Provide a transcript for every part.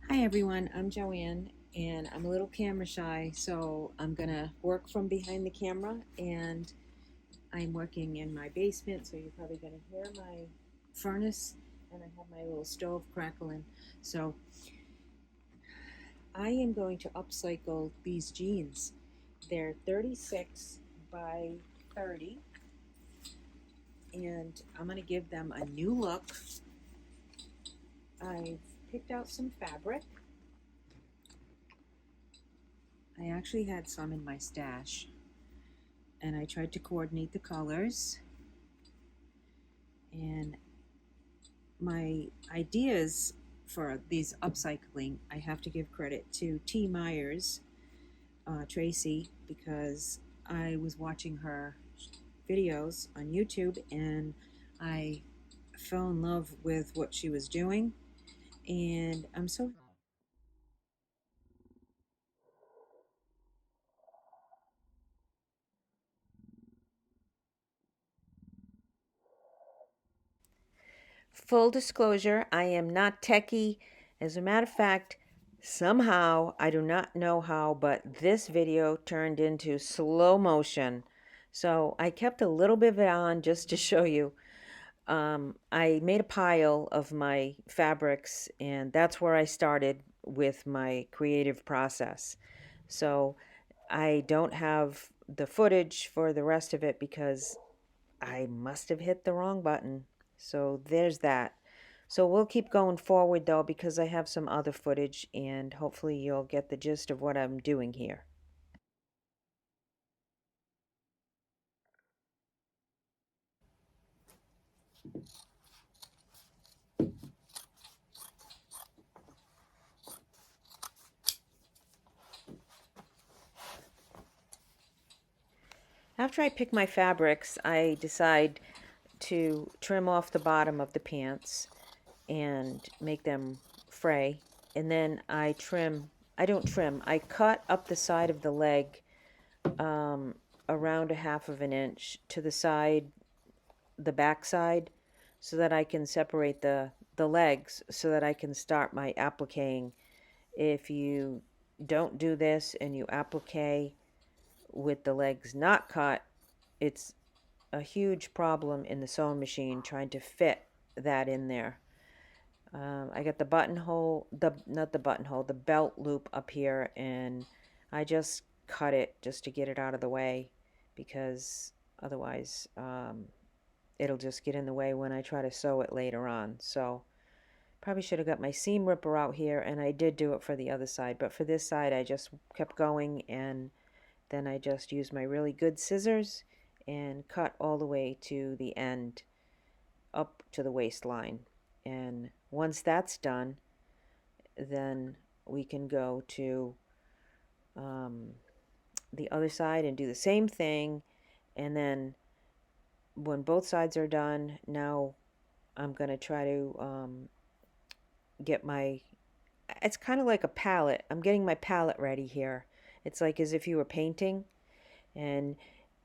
Hi everyone, I'm Joanne and I'm a little camera shy, so I'm gonna work from behind the camera, and I'm working in my basement, so you're probably gonna hear my furnace, and I have my little stove crackling. So I am going to upcycle these jeans. They're 36 by 30, and I'm gonna give them a new look. I've picked out some fabric. I actually had some in my stash, and I tried to coordinate the colors. And my ideas for these upcycling, I have to give credit to T. Myers, Tracy, because I was watching her videos on YouTube and I fell in love with what she was doing. And I'm so Full disclosure, I am not techie. As a matter of fact, somehow, I do not know how, but this video turned into slow motion. So I kept a little bit of it on just to show you. I made a pile of my fabrics, and that's where I started with my creative process. So I don't have the footage for the rest of it because I must have hit the wrong button. So there's that. So we'll keep going forward though, because I have some other footage and hopefully you'll get the gist of what I'm doing here. After I pick my fabrics, I decide to trim off the bottom of the pants and make them fray. And then I don't trim, I cut up the side of the leg um, around a half of an inch to the side, the back side, so that I can separate the legs so that I can start my appliquing. If you don't do this and you applique with the legs not cut, it's a huge problem in the sewing machine trying to fit that in there. I got the buttonhole, the not the buttonhole, the belt loop up here, and I just cut it just to get it out of the way because otherwise it'll just get in the way when I try to sew it later on. So probably should have got my seam ripper out here, and I did do it for the other side, but for this side I just kept going, and then I just used my really good scissors and cut all the way to the end up to the waistline. And once that's done, then we can go to um, the other side and do the same thing. And then when both sides are done, now I'm going to try to get my, it's kind of like a palette. I'm getting my palette ready here. It's like as if you were painting, and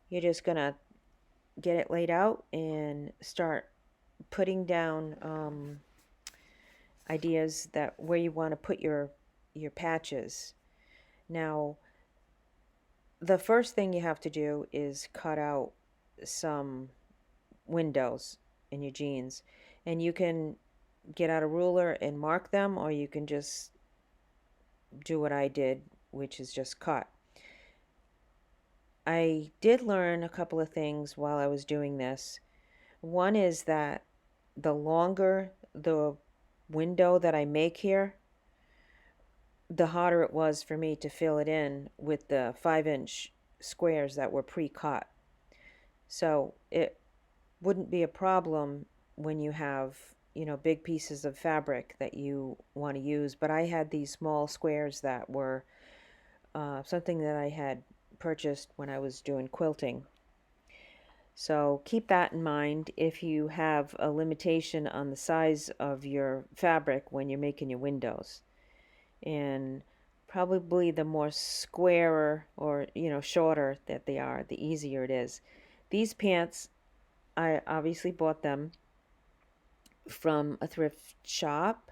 you're just going to get it laid out and start putting down ideas that where you want to put your patches. Now, the first thing you have to do is cut out some windows in your jeans, and you can get out a ruler and mark them, or you can just do what I did, which is just cut. I did learn a couple of things while I was doing this. One is that the longer the window that I make here, the harder it was for me to fill it in with the 5-inch squares that were pre-cut. So it wouldn't be a problem when you have, big pieces of fabric that you want to use. But I had these small squares that were something that I had purchased when I was doing quilting. So keep that in mind if you have a limitation on the size of your fabric when you're making your windows. And probably the more squarer or, shorter that they are, the easier it is. These pants, I obviously bought them from a thrift shop,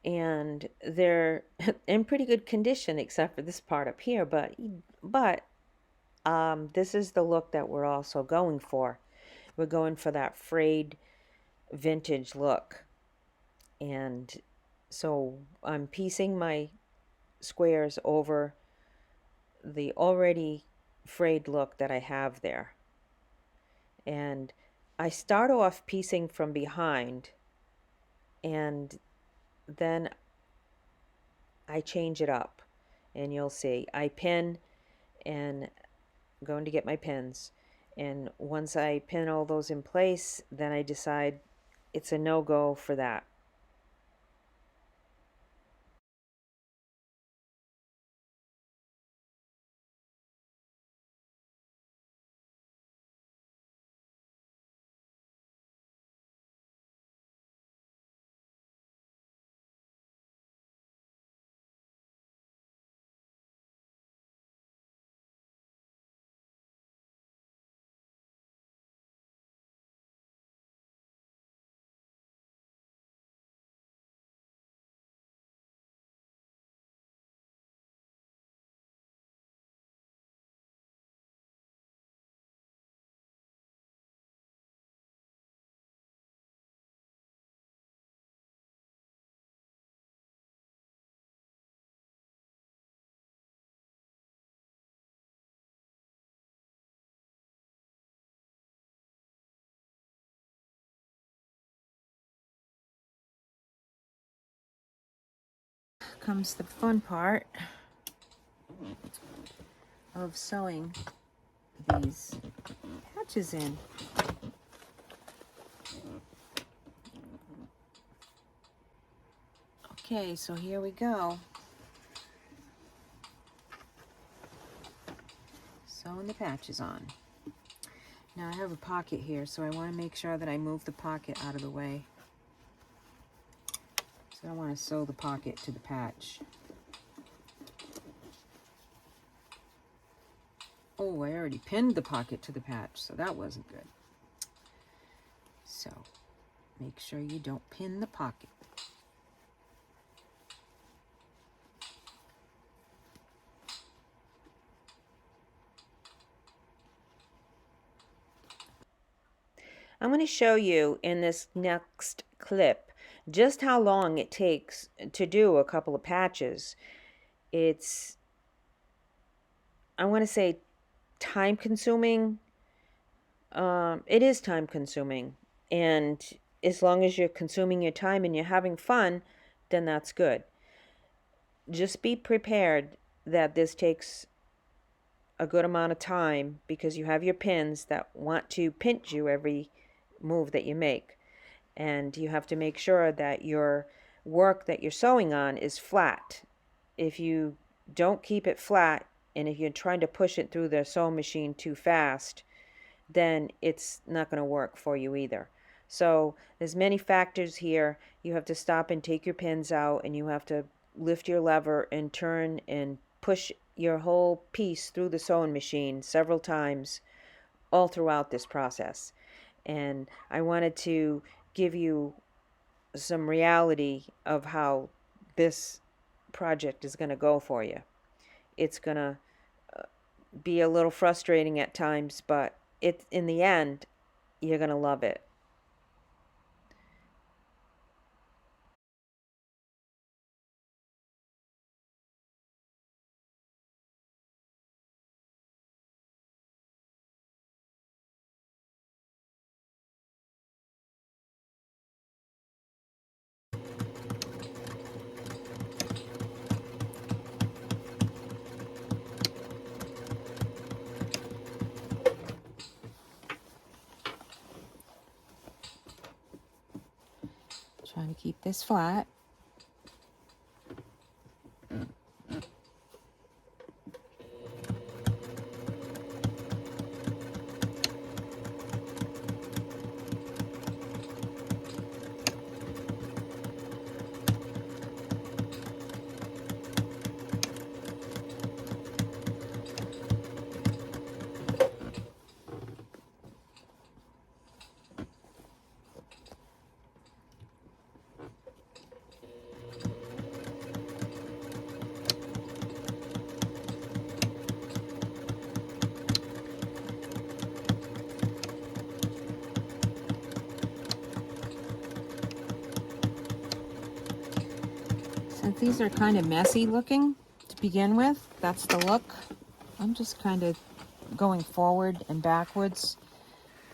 and they're in pretty good condition except for this part up here, but this is the look that we're also going for. We're going for that frayed vintage look. And so I'm piecing my squares over the already frayed look that I have there. And I start off piecing from behind, and then I change it up. And you'll see, I pin, and I'm going to get my pins. And once I pin all those in place, then I decide it's a no-go for that. Comes the fun part of sewing these patches in. Okay, so here we go. Sewing the patches on. Now I have a pocket here, so I want to make sure that I move the pocket out of the way. So I want to sew the pocket to the patch. Oh, I already pinned the pocket to the patch, so that wasn't good. So make sure you don't pin the pocket. I'm going to show you in this next clip just how long it takes to do a couple of patches. It's, I want to say, time consuming. It is time consuming, and as long as you're consuming your time and you're having fun, then that's good. Just be prepared that this takes a good amount of time because you have your pins that want to pinch you every move that you make. And you have to make sure that your work that you're sewing on is flat. If you don't keep it flat, and if you're trying to push it through the sewing machine too fast, then it's not going to work for you either. So there's many factors here. You have to stop and take your pins out, and you have to lift your lever and turn and push your whole piece through the sewing machine several times all throughout this process. And I wanted to give you some reality of how this project is going to go for you. It's going to be a little frustrating at times, but in the end, you're going to love it. Trying to keep this flat. Since these are kind of messy looking to begin with, that's the look. I'm just kind of going forward and backwards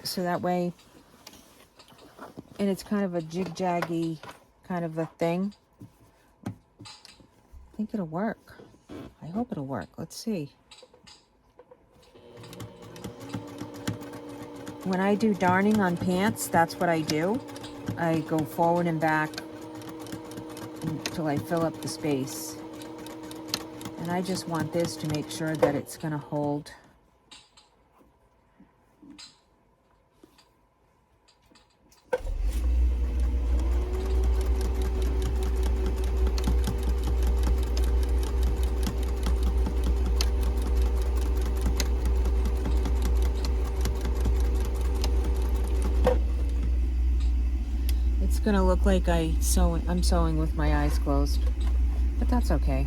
so that way, and it's kind of a jig-jaggy kind of a thing. I think it'll work. I hope it'll work. Let's see. When I do darning on pants, that's what I do. I go forward and back until I fill up the space. And I just want this to make sure that it's going to hold. It's going to look like I'm sewing with my eyes closed, but that's okay.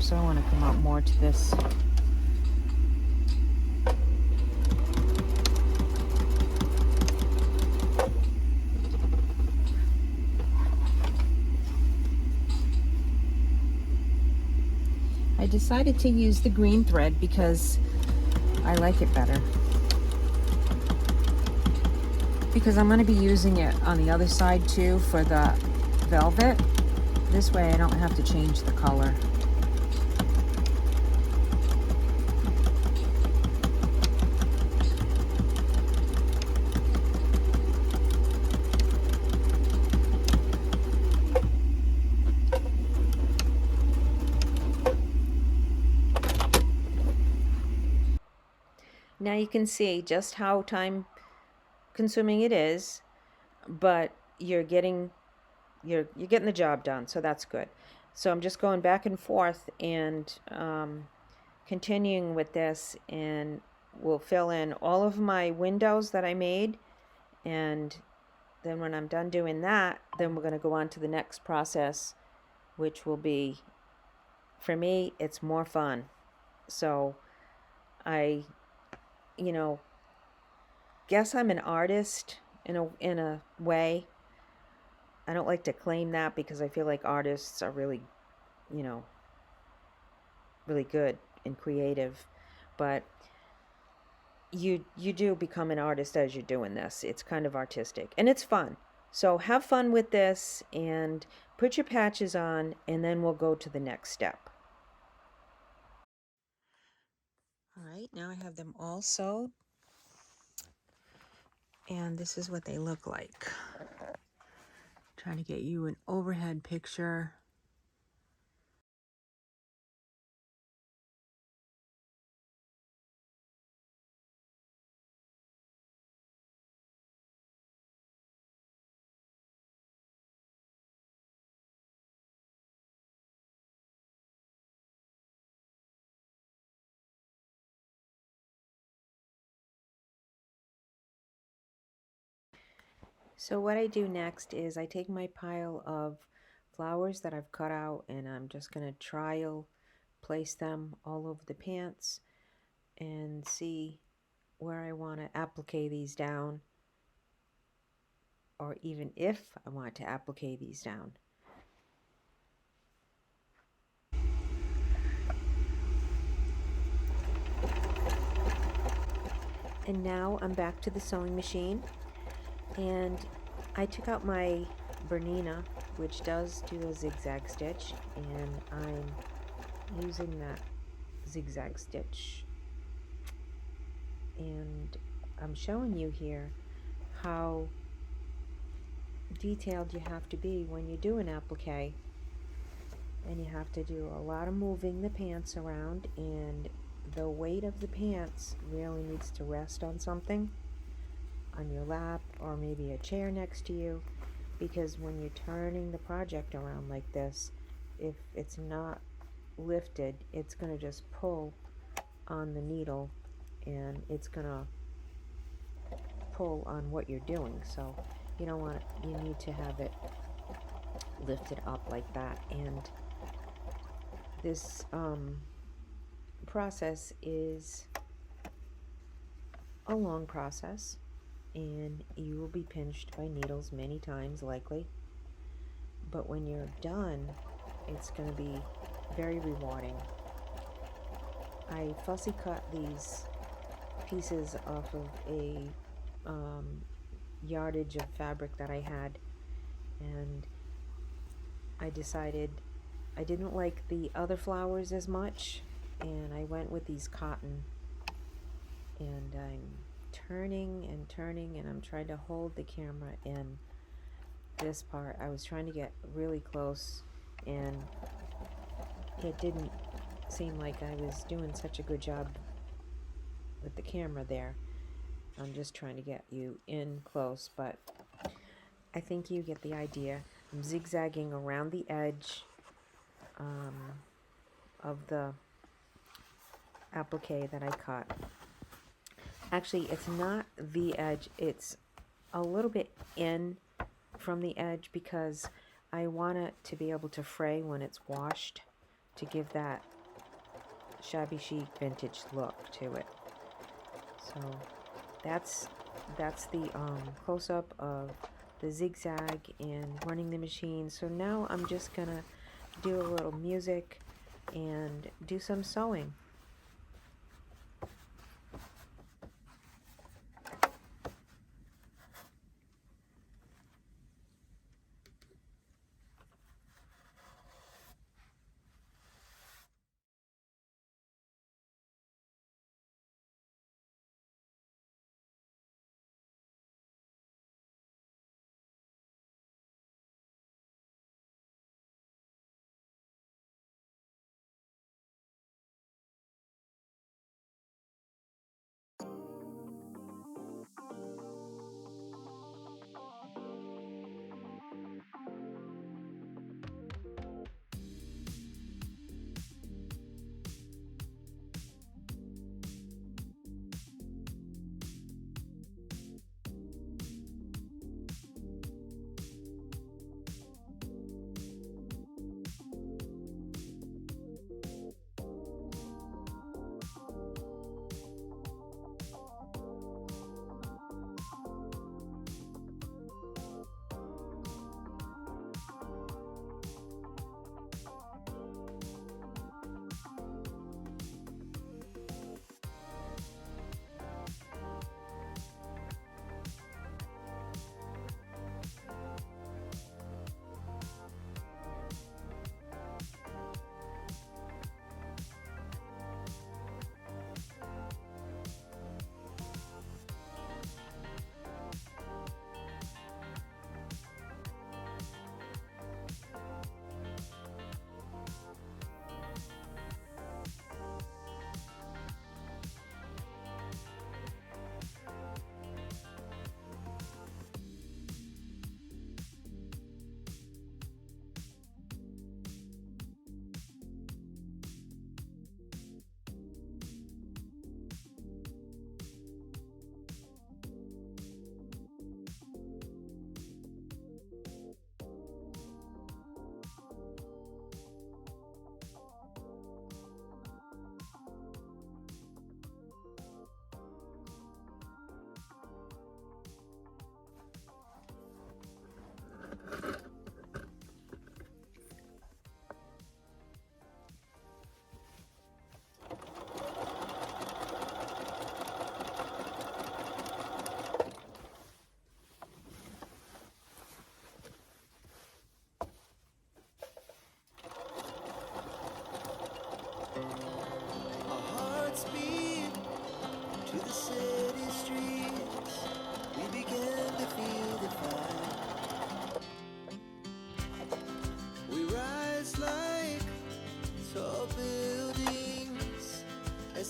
So I want to come out more to this. I decided to use the green thread because I like it better. Because I'm going to be using it on the other side too for the velvet. This way I don't have to change the color. Now you can see just how time consuming it is, but you're getting the job done, so that's good. So I'm just going back and forth and continuing with this, and we'll fill in all of my windows that I made, and then when I'm done doing that, then we're going to go on to the next process, which will be, for me, it's more fun. So I guess I'm an artist in a way. I don't like to claim that because I feel like artists are really, really good and creative, but you do become an artist as you're doing this. It's kind of artistic and it's fun. So have fun with this and put your patches on, and then we'll go to the next step. All right, now I have them all sewed, and this is what they look like. Trying to get you an overhead picture. So what I do next is I take my pile of flowers that I've cut out, and I'm just going to trial place them all over the pants and see where I want to applique these down, or even if I want to applique these down. And now I'm back to the sewing machine, and I took out my Bernina, which does do a zigzag stitch, and I'm using that zigzag stitch, and I'm showing you here how detailed you have to be when you do an applique, and you have to do a lot of moving the pants around, and the weight of the pants really needs to rest on something, on your lap or maybe a chair next to you, because when you're turning the project around like this, if it's not lifted, it's going to just pull on the needle, and it's gonna pull on what you're doing. So you don't want you need to have it lifted up like that. And this process is a long process, and you will be pinched by needles many times likely, but when you're done, it's going to be very rewarding. I fussy cut these pieces off of a yardage of fabric that I had, and I decided I didn't like the other flowers as much, and I went with these cotton, and I'm turning and turning, and I'm trying to hold the camera in this part. I was trying to get really close, and it didn't seem like I was doing such a good job with the camera there. I'm just trying to get you in close, but I think you get the idea. I'm zigzagging around the edge of the applique that I cut. Actually, it's not the edge, it's a little bit in from the edge because I want it to be able to fray when it's washed to give that shabby chic vintage look to it. So that's the close-up of the zigzag and running the machine. So now I'm just gonna do a little music and do some sewing.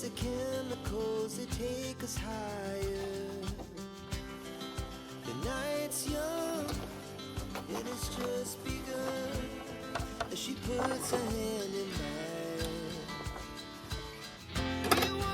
The chemicals that take us higher. The night's young and it's just begun as she puts her hand in mine. We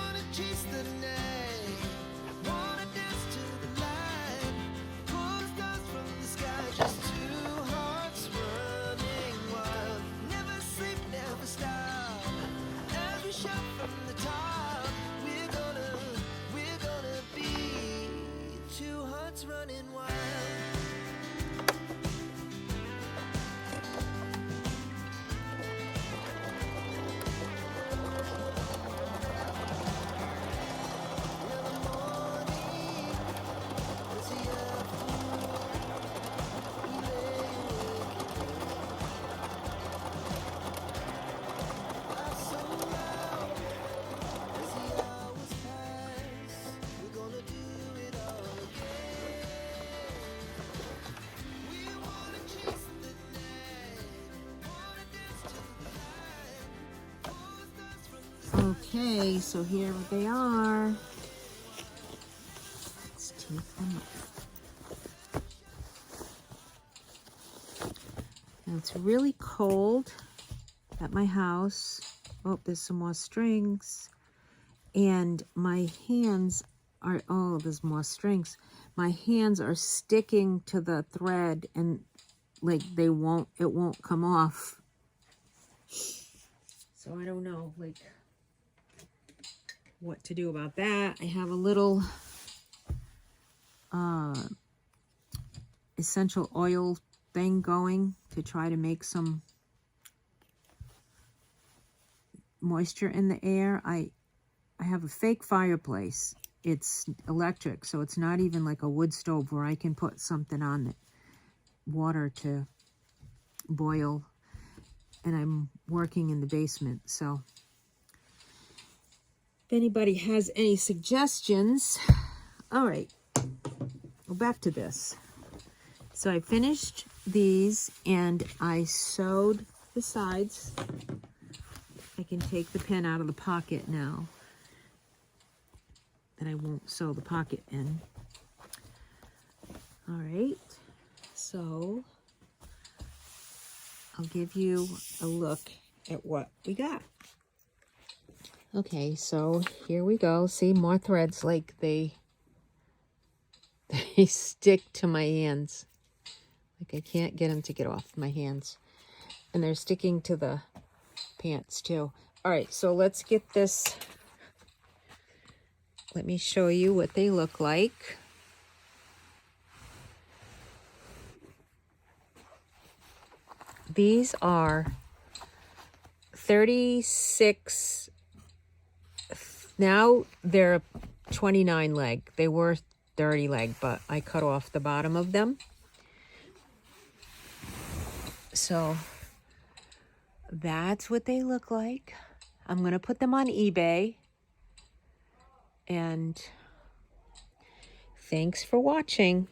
Okay, so here they are. Let's take them up. Now it's really cold at my house. Oh, there's some more strings. And my hands are, oh, there's more strings. My hands are sticking to the thread and like it won't come off. So I don't know, like, what to do about that. I have a little essential oil thing going to try to make some moisture in the air. I have a fake fireplace. It's electric, so it's not even like a wood stove where I can put something on it, water to boil, and I'm working in the basement. So if anybody has any suggestions. All right, go back to this. So I finished these and I sewed the sides. I can take the pin out of the pocket now that I won't sew the pocket in. All right, so I'll give you a look at what we got. Okay, so here we go. See, more threads, like they stick to my hands. Like I can't get them to get off my hands. And they're sticking to the pants too. All right, so let's get this. Let me show you what they look like. These are 36, now they're 29 leg. They were 30 leg, but I cut off the bottom of them. So that's what they look like. I'm going to put them on eBay. And thanks for watching.